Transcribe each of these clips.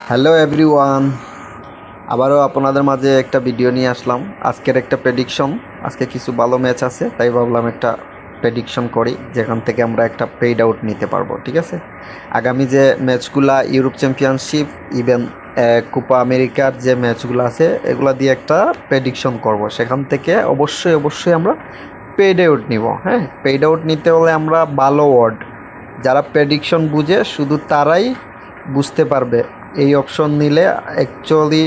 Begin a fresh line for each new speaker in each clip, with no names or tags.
Hello everyone, আবারও আপনাদের মাঝে একটা ভিডিও নিয়ে আসলাম। আজকের একটা প্রেডিকশন। আজকে কিছু ভালো ম্যাচ আছে, তাই ভাবলাম একটা প্রেডিকশন করি, যেখান থেকে আমরা একটা পেইড আউট নিতে পারবো। ঠিক আছে, আগামী যে ম্যাচগুলা ইউরোপ চ্যাম্পিয়নশিপ, ইভেন কোপা আমেরিকার যে ম্যাচগুলো আছে, এগুলা দিয়ে একটা প্রেডিকশন করব। সেখান থেকে অবশ্যই আমরা পেইড আউট নিব। হ্যাঁ, পেইড আউট নিতে হলে আমরা ভালো ওয়ার্ড, যারা প্রেডিকশন বুঝে শুধু তারাই বুঝতে পারবে এই অপশন নিলে অ্যাকচুয়ালি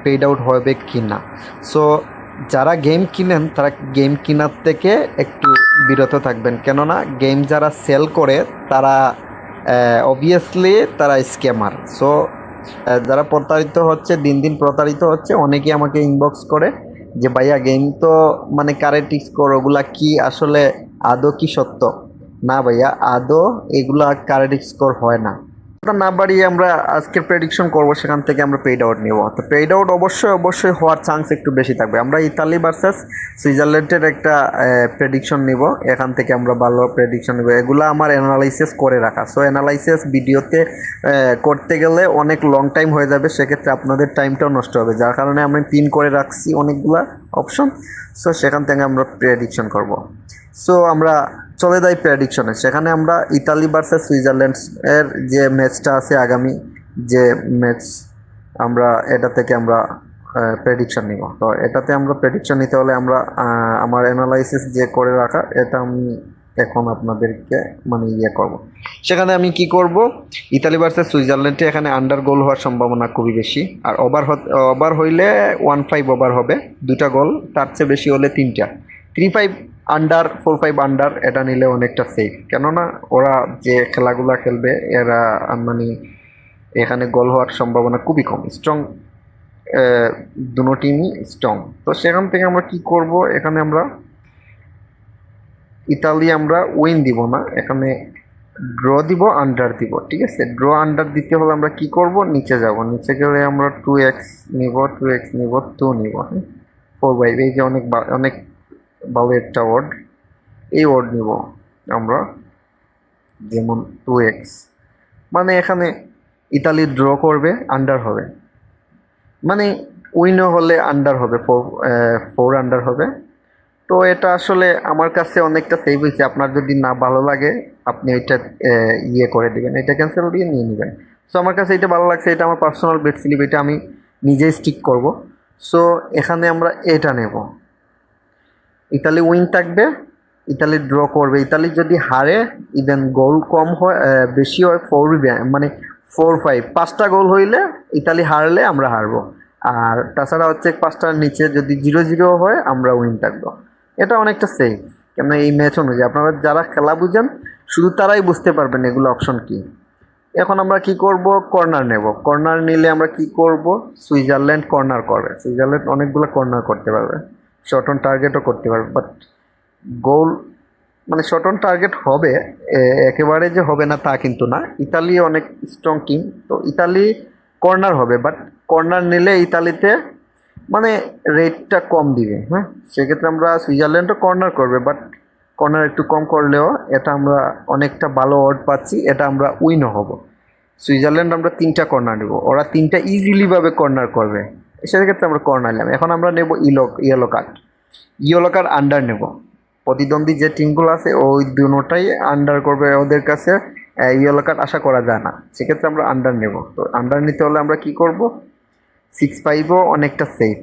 পেইড আউট হবে কি না। সো যারা গেম কিনেন তারা গেম কেনার থেকে একটু বিরত থাকবেন, কেননা গেম যারা সেল করে তারা অবভিয়াসলি তারা স্ক্যামার। সো যারা প্রতারিত হচ্ছে, দিন দিন প্রতারিত হচ্ছে, অনেকেই আমাকে ইনবক্স করে যে ভাইয়া গেম তো মানে কারেক্ট স্কোর ওগুলা কি আসলে আদৌ কি সত্য? না ভাইয়া, আদৌ এগুলা কারেক্ট স্কোর হয় না। ওটা না বাড়িয়ে আমরা আজকের প্রেডিকশন করব, সেখান থেকে আমরা পেইড আউট নিব। তো পেইড আউট অবশ্যই হওয়ার চান্স একটু বেশি থাকবে। আমরা ইতালি ভার্সেস সুইজারল্যান্ডের একটা প্রেডিকশন নিব, এখান থেকে আমরা ভালো প্রেডিকশন নিব। এগুলো আমার অ্যানালাইসিস করে রাখা। সো অ্যানালাইসিস ভিডিওতে করতে গেলে অনেক লং টাইম হয়ে যাবে, সেক্ষেত্রে আপনাদের টাইমটাও নষ্ট হবে, যার কারণে আমি পিন করে রাখছি অনেকগুলা অপশন। সো সেখান থেকে আমরা প্রেডিকশন করব। সো আমরা চলে যাই প্রেডিকশনে। সেখানে আমরা ইতালি ভার্সেস সুইজারল্যান্ড এর যে ম্যাচটা আছে আগামী, যে ম্যাচ, আমরা এটা থেকে আমরা প্রেডিকশন নিব। তো এটাতে আমরা প্রেডিকশন নিতে হলে আমরা আমার অ্যানালাইসিস যে করে রাখা, এটা আমি এখন আপনাদেরকে মানে করব। সেখানে আমি কি করব, ইতালি ভার্সেস সুইজারল্যান্ডে এখানে আন্ডার গোল হওয়ার সম্ভাবনা খুবই বেশি। আর ওভার হইলে 1-5 ওভার হবে, দুটা গোল, তার চেয়ে বেশি হলে তিনটা। 3-5 আন্ডার, 4-5 আন্ডার, এটা নিলে অনেকটা সেফ, কেননা ওরা যে খেলাগুলা খেলবে এরা মানে এখানে গোল হওয়ার সম্ভাবনা খুবই কম। স্ট্রং, দুটো টিমই স্ট্রং। তো সেখান থেকে আমরা কি করব, এখানে আমরা ইতালি আমরা উইন দিব না, এখানে ড্র দিব, আন্ডার দিব। ঠিক আছে, ড্র আন্ডার দিতে হলে আমরা কি করব, নিচে যাব, নিচে গেলে আমরা 2x নিব, 2 নিব। হ্যাঁ, 4/5, এই যে অনেক অনেক ভালো একটা ওয়ার্ড, এই ওয়ার্ড নিব আমরা, যেমন 2x, মানে এখানে ইতালি ড্র করবে, আন্ডার হবে, মানে উইনও হলে আন্ডার হবে, 4 আন্ডার হবে। তো এটা আসলে আমার কাছে অনেকটা সেভ হয়েছে। আপনার যদি না ভালো লাগে আপনি এটা করে দিবেন, এটা ক্যান্সেল দিয়ে নিয়ে নেবেন। সো আমার কাছে এটা ভালো লাগছে, এটা আমার পার্সোনাল বেট স্লিপ, এটা আমি নিজেই স্টিক করব। সো এখানে আমরা এটা নেব, ইতালি উইন থাকবে, ইতালি ড্র করবে। ইতালি যদি হারে, ইভেন গোল কম হয়, বেশি হয়, 4 মানে 4-5, 5টা গোল হইলে ইতালি হারলে আমরা হারবো। আর তাছাড়া হচ্ছে 5টার নিচে যদি 0-0 হয় আমরা উইন থাকবো। এটা অনেকটা সেফ, কেন এই ম্যাচ অনুযায়ী আপনারা যারা খেলা বুঝেন শুধু তারাই বুঝতে পারবেন এগুলো অপশন কি। এখন আমরা কি করব, কর্নার নেব। কর্নার নিলে আমরা কি করব, সুইজারল্যান্ড কর্নার করবে, সুইজারল্যান্ড অনেকগুলো কর্নার করতে পারবে, শর্ট অন টার্গেটও করতে পারবে, বাট গোল মানে শর্ট অন টার্গেট হবে, একেবারে যে হবে না তা কিন্তু না। ইতালি অনেক স্ট্রং টিম, তো ইতালি কর্নার হবে, বাট কর্নার নিলে ইতালিতে মানে রেটটা কম দিবে। হ্যাঁ, সেক্ষেত্রে আমরা সুইজারল্যান্ডও কর্নার করবে, বাট কর্নার একটু কম করলেও এটা আমরা অনেকটা ভালো ওয়ার্ড পাচ্ছি, এটা আমরা উইনও হব। সুইজারল্যান্ড আমরা 3টা কর্নার নেব, ওরা 3টা ইজিলিভাবে কর্নার করবে, সেক্ষেত্রে আমরা কর্নার নিলাম। এখন আমরা নেব yellow card, yellow card under নেব। প্রতিদ্বন্দ্বী যে টিমগুলো আছে ওই দুটোটাই আন্ডার করবে, ওদের কাছে ইয়েলো কার্ড আশা করা যায় না, সেক্ষেত্রে আমরা আন্ডার নেব। তো আন্ডার নিতে হলে আমরা কি করব, 6-5ও অনেকটা সেফ,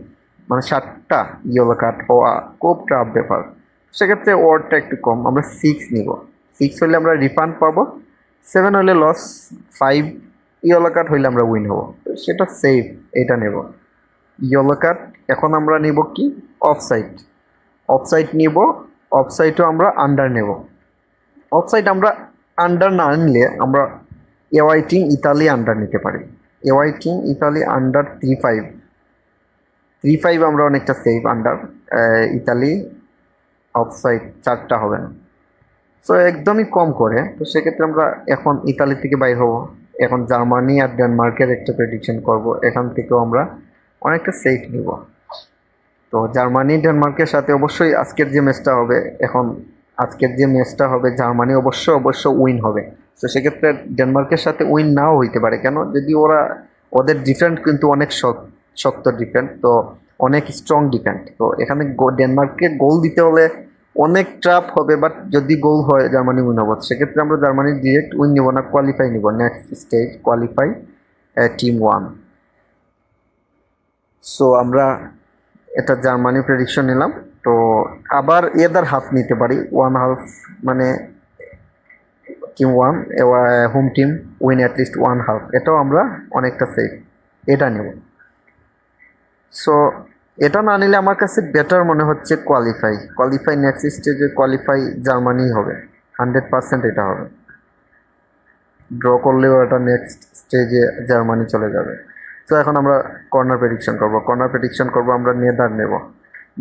মানে 7টা ইয়েলো কার্ড হওয়া খুব টাফ ব্যাপার, সেক্ষেত্রে ওয়ার্ডটা একটু কম, আমরা 6 নিব। 6 হলে আমরা রিফান্ড পাবো, 7 হলে লস, 5 ইয়েলো কার্ড হইলে আমরা উইন হব, সেটা সেফ, এটা নেব ইয়েলো কার্ড। এখন আমরা নিব কি, অফসাইড, অফসাইড নিব, অফসাইডও আমরা আন্ডার নেব। অফসাইড আমরা আন্ডার না নিলে আমরা এওয়াইটিং ইতালি আন্ডার নিতে পারি, এওয়াইটিং ইতালি আন্ডার 3-5 আমরা অনেকটা সেফ আন্ডার, ইতালি অফসাইড 4টা হবে না, সো একদমই কম করে। তো সেক্ষেত্রে আমরা এখন ইতালি থেকে বাইর হব, এখন জার্মানি আর ডেনমার্কের একটা প্রেডিকশন করব, এখান থেকেও আমরা অনেকটা সেফ নিব। তো জার্মানি ডেনমার্কের সাথে অবশ্যই আজকের যে ম্যাচটা হবে, এখন আজকের যে ম্যাচটা হবে জার্মানি অবশ্য উইন হবে, তো সেক্ষেত্রে ডেনমার্কের সাথে উইন নাও হইতে পারে, কেন যদি ওদের ডিফেন্ড কিন্তু অনেক শক্ত ডিফেন্ড, তো অনেক স্ট্রং ডিফেন্ড। তো এখানে ডেনমার্ককে গোল দিতে হলে অনেক ট্রাপ হবে, বাট যদি গোল হয় জার্মানি উইন হবে। সেক্ষেত্রে আমরা জার্মানির ডিরেক্ট উইন নিব না, কোয়ালিফাই নিব, next stage qualify team 1। So আমরা এটা জার্মানি প্রেডিকশন নিলাম। তো আবার এদার হাফ নিতে পারি, 1/2, মানে team 1 home team win at least 1/2, এটাও আমরা অনেকটা সেফ, এটা নেব। সো এটা না নিলে আমার কাছে বেটার মনে হচ্ছে কোয়ালিফাই নেক্সট স্টেজে কোয়ালিফাই জার্মানি হবে, 100% এটা হবে। ড্র করলেও এটা নেক্সট স্টেজে জার্মানি চলে যাবে। তো এখন আমরা কর্নার প্রেডিকশন করব আমরা নেদার নেব।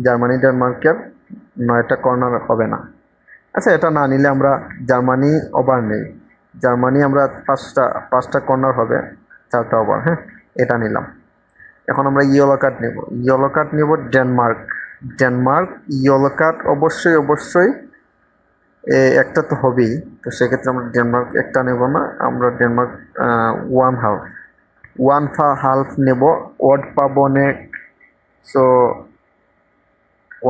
জার্মানি ডেনমার্কের 9টা কর্নার হবে না। আচ্ছা, এটা না নিলে আমরা জার্মানি ওভার নেই। জার্মানি আমরা 5টা কর্নার হবে, 4টা ওভার। হ্যাঁ, এটা নিলাম। এখন আমরা ইয়েলো কার্ড নেব ডেনমার্ক ইয়েলো কার্ড অবশ্যই একটা তো হবেই। তো সেক্ষেত্রে আমরা ডেনমার্ক একটা নেব না, আমরা ডেনমার্ক 1/2 নেব, ওড পাবো অনেক। সো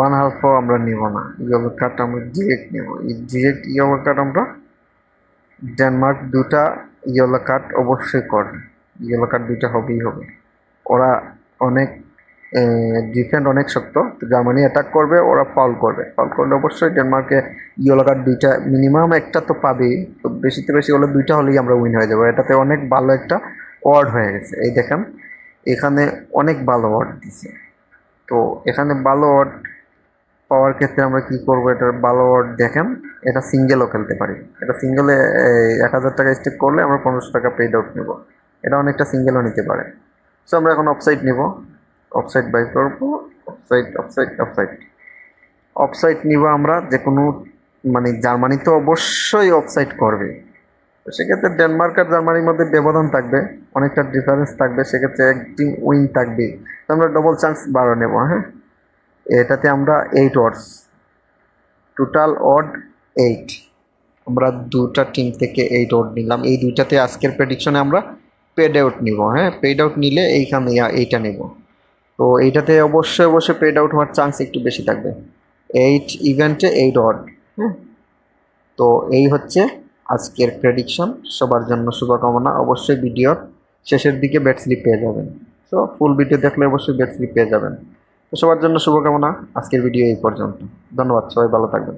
1/2 আমরা নেব না, ইয়েলো কার্ড আমরা ডিরেক্ট নেব। ডিরেক্ট ইয়েলো কার্ড আমরা ডেনমার্ক 2টা ইয়েলো কার্ড অবশ্যই করবে, ইয়েলো কার্ড 2টা হবেই হবে। ওরা অনেক ডিফেন্ড অনেক শক্ত, তো জার্মানি অ্যাটাক করবে, ওরা ফাউল করলে অবশ্যই ডেনমার্কে ইয়েলো কার্ড 2টা মিনিমাম একটা তো পাবেই। তো বেশিতে বেশি হলে 2টা হলেই আমরা উইন হয়ে যাবো। এটাতে অনেক ভালো একটা ওয়ার্ড হয়ে গেছে। এই দেখেন এখানে অনেক ভালো ওয়ার্ড দিছে। তো এখানে ভালো ওয়ার্ড পাওয়ার ক্ষেত্রে আমরা কি করব, এটার ভালো ওয়ার্ড দেখেন, এটা সিঙ্গেলও খেলতে পারি। এটা সিঙ্গেলে 1000 টাকা স্টেক করলে আমরা 1500 টাকা পেড আউট নেব। এটা অনেকটা সিঙ্গেলও নিতে পারে। সো আমরা এখন অফসাইড নেব, অফসাইড বাই করবো, অফসাইড নিব আমরা যে কোনো, মানে জার্মানি তো অবশ্যই অফসাইড করবে। তো সেক্ষেত্রে ডেনমার্ক আর জার্মানির মধ্যে ব্যবধান থাকবে, অনেকটা ডিফারেন্স থাকবে, সেক্ষেত্রে একটি উইন থাকবে। তো আমরা ডবল চান্স 12 নেব। হ্যাঁ, এটাতে আমরা 8 অডস, টোটাল অড 8। আমরা 2টা টিম থেকে 8 অড নিলাম। এই 2টাতে আজকের প্রেডিকশনে আমরা পেড আউট নিব। হ্যাঁ, পেড আউট নিলে এইখানে এইটা নেব। তো এইটাতে অবশ্যই পেড আউট হওয়ার চান্স একটু বেশি থাকবে। 8 ইভেন্টে 8 অড। হ্যাঁ, তো এই হচ্ছে আজকের প্রেডিকশন। সবার জন্য শুভকামনা। অবশ্যই ভিডিওর শেষের দিকে বেট স্লিপ পেয়ে যাবেন। তো ফুল ভিডিও দেখলে অবশ্যই বেট স্লিপ পেয়ে যাবেন। তো সবার জন্য শুভকামনা। আজকের ভিডিও এই পর্যন্ত। ধন্যবাদ, সবাই ভালো থাকবেন।